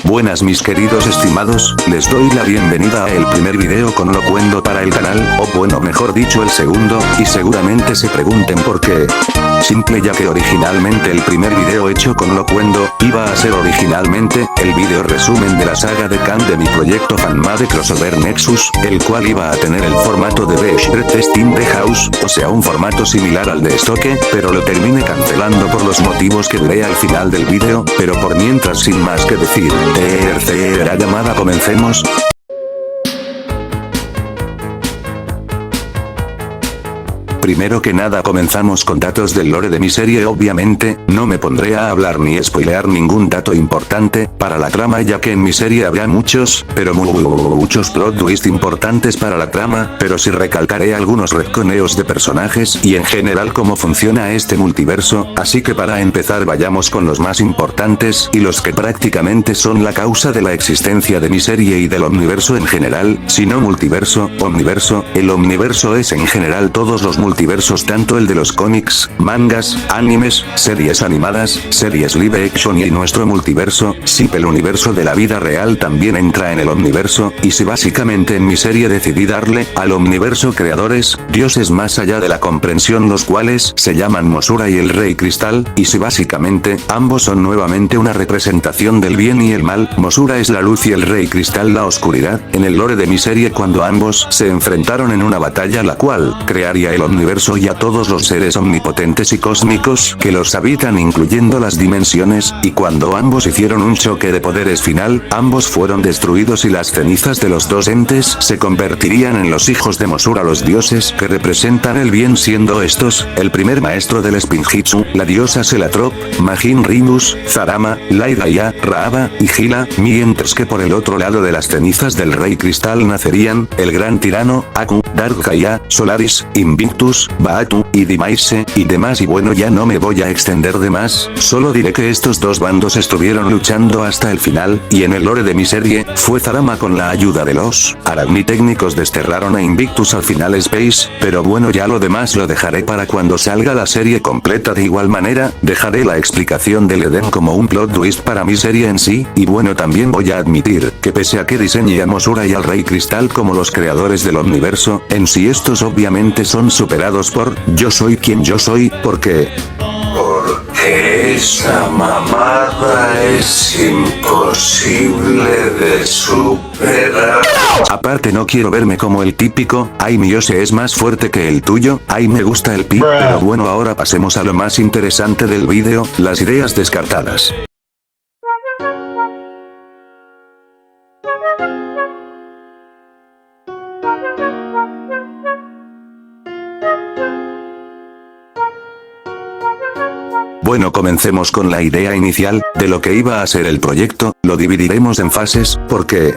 Buenas mis queridos estimados, les doy la bienvenida a el primer video con Locuendo para el canal, o bueno mejor dicho el segundo, y seguramente se pregunten por qué. Simple ya que originalmente el primer video hecho con Locuendo, iba a ser originalmente, el video resumen de la saga de Khan de mi proyecto Fanmade Crossover Nexus, el cual iba a tener el formato de Beshred Testing de House, o sea un formato similar al de Stoke, pero lo terminé cancelando por los motivos que diré al final del video, pero por mientras sin más que decir, tercera llamada comencemos. Primero que nada comenzamos con datos del lore de mi serie. Obviamente, no me pondré a hablar ni spoilear ningún dato importante para la trama ya que en mi serie habrá muchos, pero muchos plot twists importantes para la trama, pero sí recalcaré algunos retconeos de personajes y en general cómo funciona este multiverso, así que para empezar vayamos con los más importantes y los que prácticamente son la causa de la existencia de mi serie y del omniverso en general, si no multiverso, omniverso. El omniverso es en general todos los multiversos, tanto el de los cómics, mangas, animes, series animadas, series live action y nuestro multiverso, sí, el universo de la vida real también entra en el omniverso, y si básicamente en mi serie decidí darle al omniverso creadores, dioses más allá de la comprensión, los cuales se llaman Mosura y el Rey Cristal, y si básicamente ambos son nuevamente una representación del bien y el mal. Mosura es la luz y el Rey Cristal la oscuridad. En el lore de mi serie cuando ambos se enfrentaron en una batalla la cual crearía el omniverso y a todos los seres omnipotentes y cósmicos que los habitan incluyendo las dimensiones, y cuando ambos hicieron un choque de poderes final, ambos fueron destruidos y las cenizas de los dos entes se convertirían en los hijos de Mosura, los dioses que representan el bien, siendo estos, el primer maestro del Spinjitzu, la diosa Selatrop, Majin Rimus, Zarama, Laidaya, Raava y Gila, mientras que por el otro lado de las cenizas del Rey Cristal nacerían, el gran tirano, Aku, Darkgaia, Solaris, Invictus, Baatu, y Dimaise, y demás, y bueno ya no me voy a extender de más, solo diré que estos dos bandos estuvieron luchando hasta el final, y en el lore de mi serie, fue Zarama con la ayuda de los aracnitécnicos desterraron a Invictus al final Space, pero bueno ya lo demás lo dejaré para cuando salga la serie completa. De igual manera, dejaré la explicación del Eden como un plot twist para mi serie en sí, y bueno también voy a admitir, que pese a que diseñé a Mosura y al Rey Cristal como los creadores del omniverso, en sí estos obviamente son superados por yo soy quien yo soy, porque esa mamada es imposible de superar. Aparte no quiero verme como el típico, ay mi Yose es más fuerte que el tuyo, ay me gusta el pi, pero bueno ahora pasemos a lo más interesante del vídeo, las ideas descartadas. Bueno, comencemos con la idea inicial, de lo que iba a ser el proyecto, lo dividiremos en fases, porque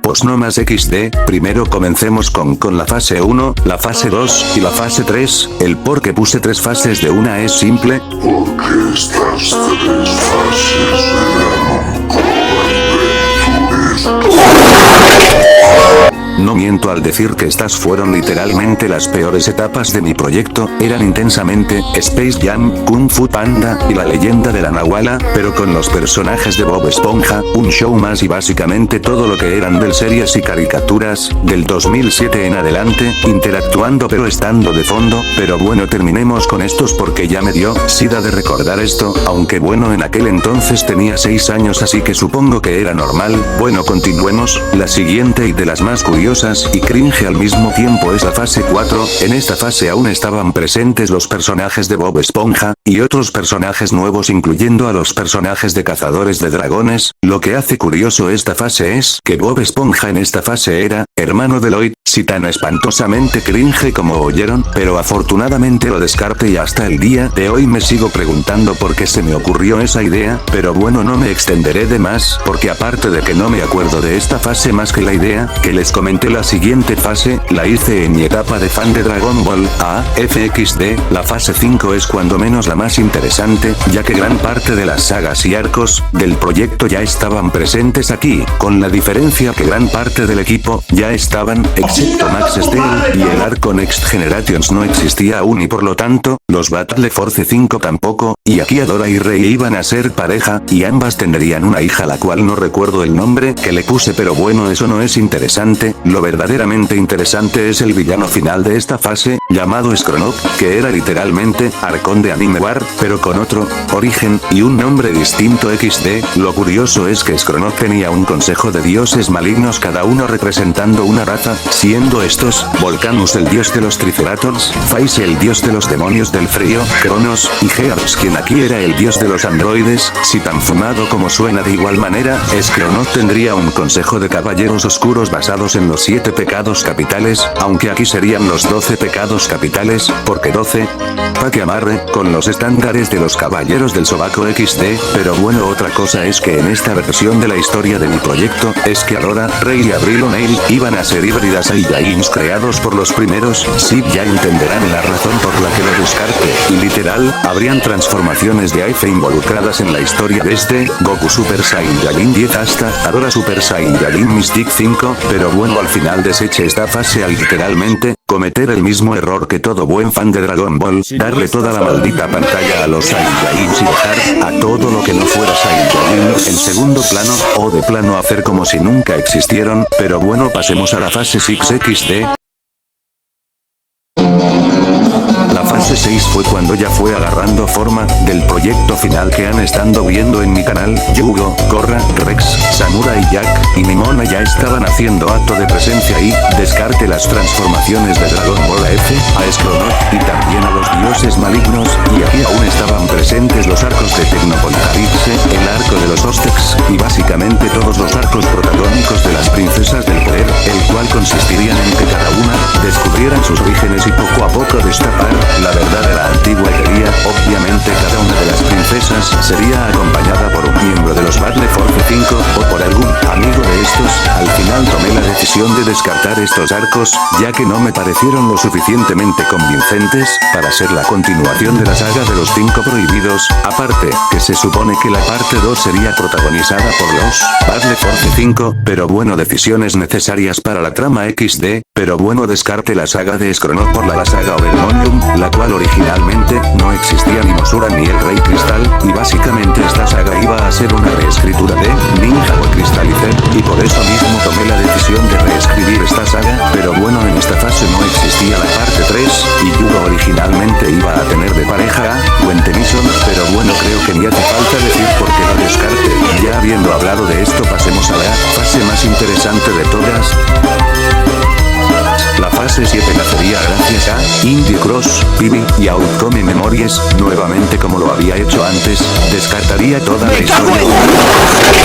pues no más XD, primero comencemos con la fase 1, la fase 2, y la fase 3, el por qué puse 3 fases de una es simple, porque estas 3 fases eran un no miento al decir que estas fueron literalmente las peores etapas de mi proyecto, eran intensamente, Space Jam, Kung Fu Panda, y la leyenda de la Nahuala, pero con los personajes de Bob Esponja, un show más y básicamente todo lo que eran de series y caricaturas, del 2007 en adelante, interactuando pero estando de fondo, pero bueno terminemos con estos porque ya me dio sida de recordar esto, aunque bueno en aquel entonces tenía 6 años así que supongo que era normal. Bueno continuemos, la siguiente y de las más curiosas y cringe al mismo tiempo es la fase 4, en esta fase aún estaban presentes los personajes de Bob Esponja, y otros personajes nuevos incluyendo a los personajes de Cazadores de Dragones. Lo que hace curioso esta fase es que Bob Esponja en esta fase era hermano de Lloyd, si tan espantosamente cringe como oyeron, pero afortunadamente lo descarté y hasta el día de hoy me sigo preguntando por qué se me ocurrió esa idea, pero bueno no me extenderé de más porque aparte de que no me acuerdo de esta fase más que la idea que les comenté, la siguiente fase la hice en mi etapa de fan de Dragon Ball AFXD, la fase 5 es cuando menos la más interesante, ya que gran parte de las sagas y arcos del proyecto ya estaban presentes aquí, con la diferencia que gran parte del equipo ya estaban, excepto excepto Max Steel, y el arco Next Generations no existía aún y por lo tanto, los Battle Force 5 tampoco, y aquí Adora y Rey iban a ser pareja, y ambas tendrían una hija la cual no recuerdo el nombre que le puse, pero bueno, eso no es interesante. Lo verdaderamente interesante es el villano final de esta fase, llamado Skronok, que era literalmente Arcón de Anime War, pero con otro origen y un nombre distinto XD. Lo curioso es que Skronok tenía un consejo de dioses malignos, cada uno representando una raza, siendo estos Volcanus el dios de los Triceratops, Phase el dios de los demonios del frío, Cronos y Gears quien aquí era el dios de los androides. Si tan fumado como suena, de igual manera, Skronok tendría un consejo de caballeros oscuros basados en los 7 pecados capitales, aunque aquí serían los 12 pecados capitales, porque 12, pa' que amarre, con los estándares de los caballeros del sobaco XD, pero bueno, otra cosa es que en esta versión de la historia de mi proyecto, es que Adora, Rey y Avril O'Neil iban a ser híbridas Saiyajins creados por los primeros. Sí, ya entenderán la razón por la que lo descarte, y literal, habrían transformaciones de Aife involucradas en la historia desde Goku Super Saiyajin 10 hasta Adora Super Saiyajin Mystic 5, pero bueno, al final deseché esta fase al literalmente cometer el mismo error que todo buen fan de Dragon Ball, darle toda la maldita pantalla a los Saiyajins y dejar a todo lo que no fuera Saiyajin en segundo plano, o de plano hacer como si nunca existieron, pero bueno, pasemos a la fase 6XD. La fase 6 fue cuando ya fue agarrando forma del proyecto final que han estado viendo en mi canal. Yugo, Korra, Rex, Samurai Jack y Nimona ya estaban haciendo acto de presencia y descarte las transformaciones de Dragon Ball F, a Skronok y también a los dioses malignos, y aquí aún estaban presentes los arcos de Tecnopocalypse, el arco de los Ostex y básicamente todos los arcos protagónicos de las princesas del poder, el cual consistirían en que cada una descubrieran sus orígenes y poco a poco destapar la verdadera antigua herrería. Obviamente cada una de las princesas sería acompañada por un miembro de los Battle Force 5 o por algún amigo de estos. Al final tomé la decisión de descartar estos arcos, ya que no me parecieron lo suficientemente convincentes para ser la continuación de la saga de los 5 prohibidos, aparte que se supone que la parte 2 sería protagonizada por los Battle Force 5, pero bueno, decisiones necesarias para la trama XD, pero bueno, descarte la saga de Skronok por la saga Overmonium, la cual originalmente no existía ni Mosura ni el Rey Cristal, y básicamente esta saga iba a ser una reescritura de Ninja o Crystallizer, y por eso mismo tomé la decisión de reescribir esta saga, pero bueno, en esta fase no existía la parte 3, y Yugo originalmente iba a tener de pareja a Gwen Tennyson, pero bueno, creo que ni hace falta decir por qué la descarte. Ya habiendo hablado de esto, pasemos a la fase más interesante de todas. La fase 7 nacería gracias a Indie Cross, Pibi y Outcome Memories, nuevamente como lo había hecho antes, descartaría toda la historia,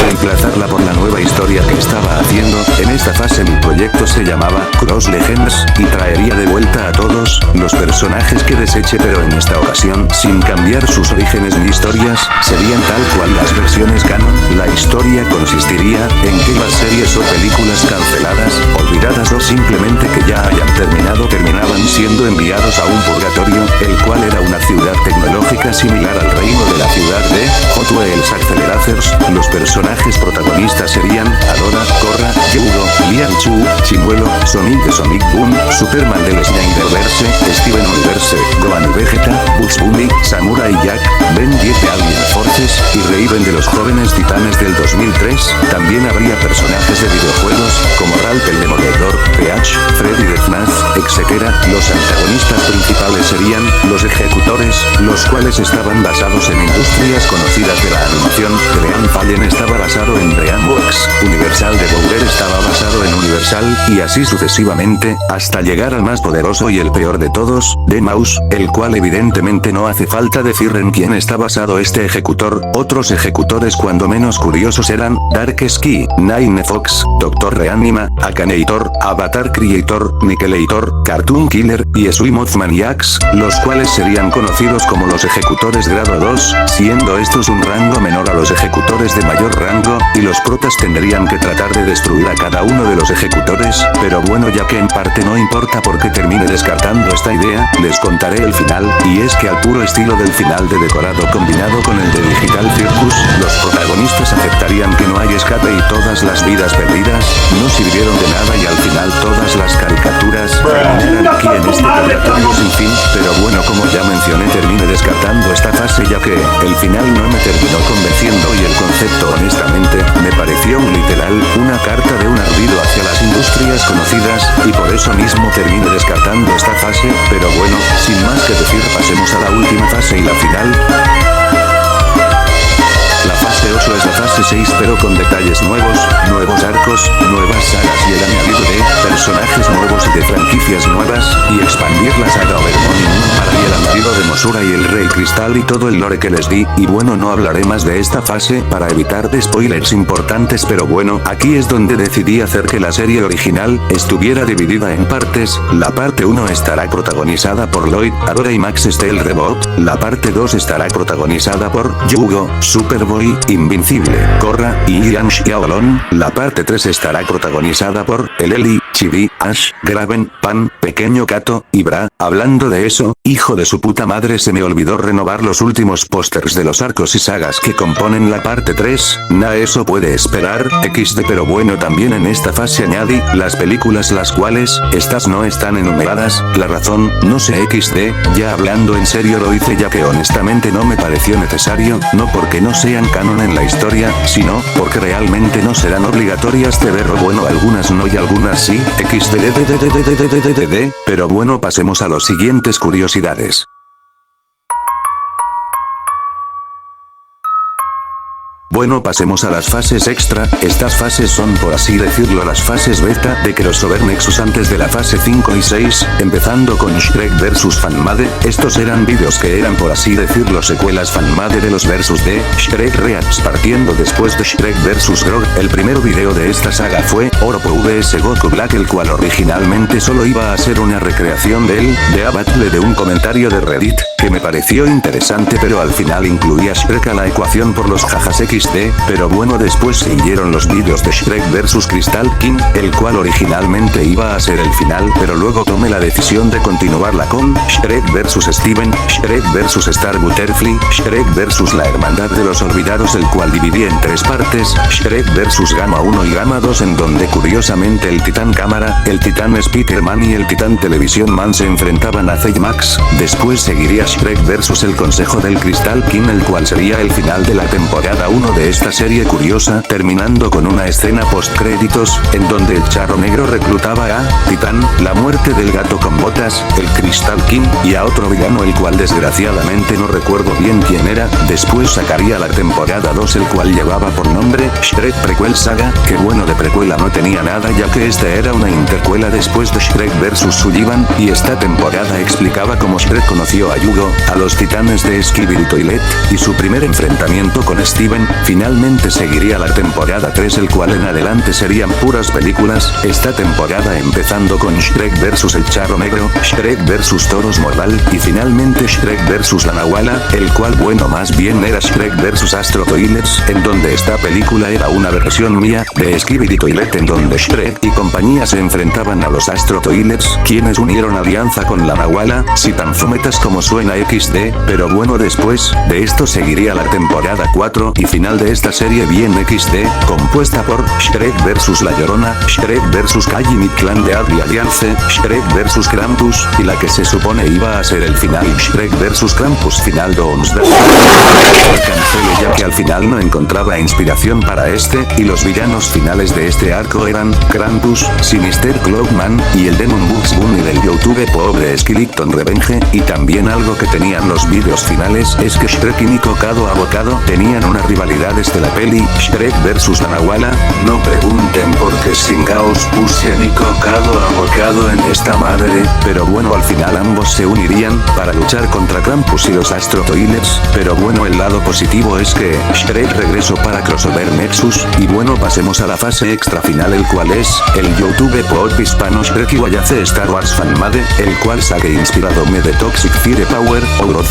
reemplazarla por la nueva historia que estaba haciendo. En esta fase mi proyecto se llamaba Cross Legends, y traería de vuelta a todos los personajes que deseché, pero en esta ocasión, sin cambiar sus orígenes ni historias, serían tal cual las versiones canon. La historia consistiría en que las series o películas canceladas, olvidadas o simplemente que ya hayan terminado terminaban siendo enviados a un purgatorio, el cual era una ciudad tecnológica similar al reino de la ciudad de Hot Wheels Accelerators. Los personajes protagonistas serían Adora, Korra, Yugo, Lian Chu, Chimuelo, Sonic de Sonic Boom, Superman del Snyderverse, Steven Universe, Gohan y Vegeta, Bugs Bunny, Samurai Jack, Ben 10 de Alien Forces y Raven de los Jóvenes Titanes del 2003. También habría personajes de videojuegos como Ralph el Demoledor, Peach, Freddy de FNAF, etc. Los antagonistas principales serían los ejecutores, los cuales estaban basados en industrias conocidas de la animación. Dream Fallen estaba basado en DreamWorks, Universal de Bowler estaba basado en Universal, y así sucesivamente, hasta llegar al más poderoso y el peor de todos, D-Mouse, el cual evidentemente no hace falta decir en quién está basado este ejecutor. Otros ejecutores cuando menos curiosos eran Dark Ski, Nine Fox, Doctor Reanima, Akanator, Avatar Creator, Nickellator, Cartoon Killer y Swimoth Maniacs, los cuales serían conocidos como los ejecutores grado 2, siendo estos un rango menor a los ejecutores de mayor rango, y los protas tendrían que tratar de destruir a cada uno de los ejecutores, pero bueno, ya que en parte no importa porque termine descartando esta idea, les contaré el final, y es que al puro estilo del final de decorado combinado con el de Digital Circus, los protagonistas aceptarían que no hay escape y todas las vidas perdidas no sirvieron de nada y al final todas las caricaturas terminaron aquí en este purgatorio sin fin, pero bueno, como ya mencioné, terminé descartando esta fase ya que el final no me terminó convenciendo y el concepto honestamente me pareció literal una carta de un ardido hacia las industrias conocidas y por eso mismo terminé descartando esta fase, pero bueno, sin más que decir, pasemos a la última fase y la final. La fase 8 es la fase 6 pero con detalles nuevos, nuevos arcos, nuevas sagas y el añadido de personajes nuevos y de franquicias nuevas, y expandir la saga Overmorning para y el añadido de Mosura y el Rey Cristal y todo el lore que les di, y bueno, no hablaré más de esta fase para evitar de spoilers importantes, pero bueno, aquí es donde decidí hacer que la serie original estuviera dividida en partes. La parte 1 estará protagonizada por Lloyd, Aurora y Max Steel Rebot, la parte 2 estará protagonizada por Yugo, Superboy, Invincible, Korra y Ian Xiaolong, la parte 3 estará protagonizada por Ellie, Chibi, Ash, Graven, Pan, Pequeño Kato, y Bra. Hablando de eso, hijo de su puta madre, se me olvidó renovar los últimos pósters de los arcos y sagas que componen la parte 3, eso puede esperar, XD, pero bueno, también en esta fase añadí las películas las cuales, estas no están enumeradas, la razón, no sé XD, ya hablando en serio lo hice ya que honestamente no me pareció necesario, no porque no sean canon en la historia, sino porque realmente no serán obligatorias de ver, o bueno, algunas no y algunas sí, XD, pero bueno, pasemos a las siguientes curiosidades. Bueno, pasemos a las fases extra. Estas fases son, por así decirlo, las fases beta de Crossover Nexus antes de la fase 5 y 6, empezando con Shrek vs Fanmade. Estos eran vídeos que eran, por así decirlo, secuelas fanmade de los versus de Shrek Reacts, partiendo después de Shrek vs Grog. El primer video de esta saga fue Oropo vs Goku Black, el cual originalmente solo iba a ser una recreación de A Battle de un comentario de Reddit, que me pareció interesante, pero al final incluía Shrek a la ecuación por los jajas XD, pero bueno, después siguieron los vídeos de Shrek vs Crystal King, el cual originalmente iba a ser el final, pero luego tomé la decisión de continuarla con Shrek vs Steven, Shrek vs Star Butterfly, Shrek vs la Hermandad de los Olvidados, el cual dividí en 3 partes, Shrek vs Gamma 1 y Gamma 2, en donde curiosamente el Titán Cámara, el Titán Speakerman y el Titán Televisión Man se enfrentaban a Zaymax. Después seguiría Shrek vs el Consejo del Cristal King, el cual sería el final de la temporada 1 de esta serie curiosa, terminando con una escena post créditos, en donde el Charro Negro reclutaba a Titán, la muerte del gato con botas, el Crystal King, y a otro villano el cual desgraciadamente no recuerdo bien quién era. Después sacaría la temporada 2, el cual llevaba por nombre Shrek Prequel Saga, que bueno, de precuela no tenía nada ya que esta era una intercuela después de Shrek vs Sullivan, y esta temporada explicaba cómo Shrek conoció a Yugo, a los titanes de Skibidi Toilet, y su primer enfrentamiento con Steven. Finalmente seguiría la temporada 3, el cual en adelante serían puras películas, esta temporada empezando con Shrek vs el Charro Negro, Shrek vs Toros Morval, y finalmente Shrek vs la Nahuala, el cual bueno, más bien era Shrek vs Astro Toilets, en donde esta película era una versión mía de Skibidi Toilet, en donde Shrek y compañía se enfrentaban a los Astro Toilets, quienes unieron alianza con la Nahuala, si tan fumetas como suena XD, pero bueno, después de esto seguiría la temporada 4 y final de esta serie bien XD, compuesta por Shrek vs La Llorona, Shrek vs Kaijin y Clan de Adri Alliance, Shrek vs Krampus, y la que se supone iba a ser el final, Shrek vs Krampus Final Downs. Cancelé ya que al final no encontraba inspiración para este, y los villanos finales de este arco eran Krampus, Sinister Cloakman, y el Demon Bugs Bunny del YouTube pobre Skeleton Revenge. Y también algo que tenían los vídeos finales es que Shrek y Nico Cado Abocado tenían una rivalidad desde la peli Shrek vs la Nahuala. No pregunten por qué Singaos puse a Nico Cado Abocado en esta madre, pero bueno, al final ambos se unirían para luchar contra Krampus y los Astro Toilets, pero bueno, el lado positivo es que Shrek regresó para Crossover Nexus, y bueno, pasemos a la fase extra final, el cual es el YouTube Pod Hispano Shrek y Wayace Star Wars Fanmade, el cual saqué inspirado me de Toxic Fire Power Power,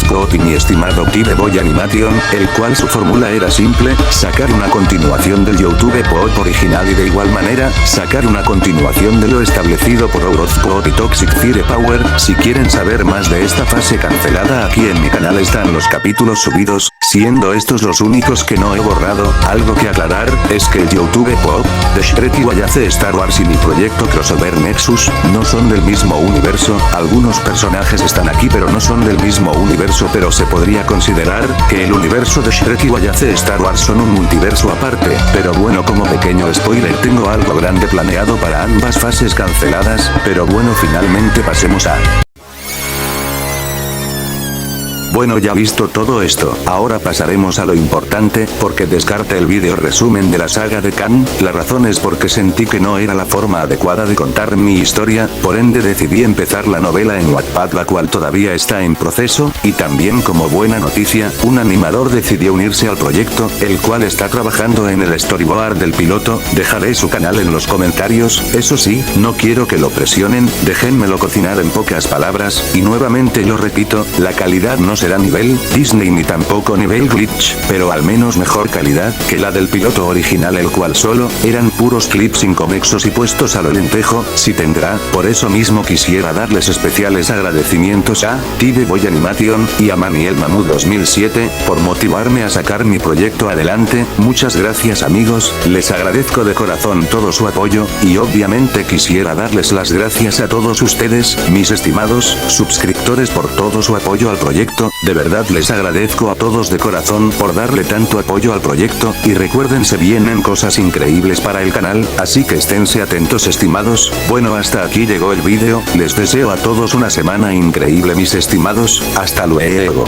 Growth y mi estimado Tide Boy Animation, el cual su fórmula era simple, sacar una continuación del YouTube Pop original y de igual manera, sacar una continuación de lo establecido por Growth y Toxic Fire Power. Si quieren saber más de esta fase cancelada, aquí en mi canal están los capítulos subidos, siendo estos los únicos que no he borrado. Algo que aclarar, es que el YouTube Pop, de Shrek y Wallace Star Wars y mi proyecto Crossover Nexus, no son del mismo universo. Algunos personajes están aquí pero no son del mismo universo, pero se podría considerar que el universo de Shrek y Wallace Star Wars son un multiverso aparte. Pero bueno, como pequeño spoiler, tengo algo grande planeado para ambas fases canceladas. Pero bueno, finalmente pasemos a... Bueno, ya visto todo esto, ahora pasaremos a lo importante, porque descarté el vídeo resumen de la saga de Khan. La razón es porque sentí que no era la forma adecuada de contar mi historia, por ende decidí empezar la novela en Wattpad, la cual todavía está en proceso, y también como buena noticia, un animador decidió unirse al proyecto, el cual está trabajando en el storyboard del piloto. Dejaré su canal en los comentarios, eso sí, no quiero que lo presionen, déjenmelo cocinar en pocas palabras, y nuevamente lo repito, la calidad no será nivel Disney ni tampoco nivel Glitch, pero al menos mejor calidad que la del piloto original, el cual solo eran puros clips inconexos y puestos a lo lentejo. Si tendrá, por eso mismo quisiera darles especiales agradecimientos a Tide Boy Animation y a Maniel Mamu 2007 por motivarme a sacar mi proyecto adelante. Muchas gracias amigos, les agradezco de corazón todo su apoyo, y obviamente quisiera darles las gracias a todos ustedes, mis estimados suscriptores, por todo su apoyo al proyecto. De verdad les agradezco a todos de corazón por darle tanto apoyo al proyecto, y recuerden, se vienen cosas increíbles para el canal, así que esténse atentos estimados. Bueno, hasta aquí llegó el vídeo, les deseo a todos una semana increíble mis estimados, hasta luego.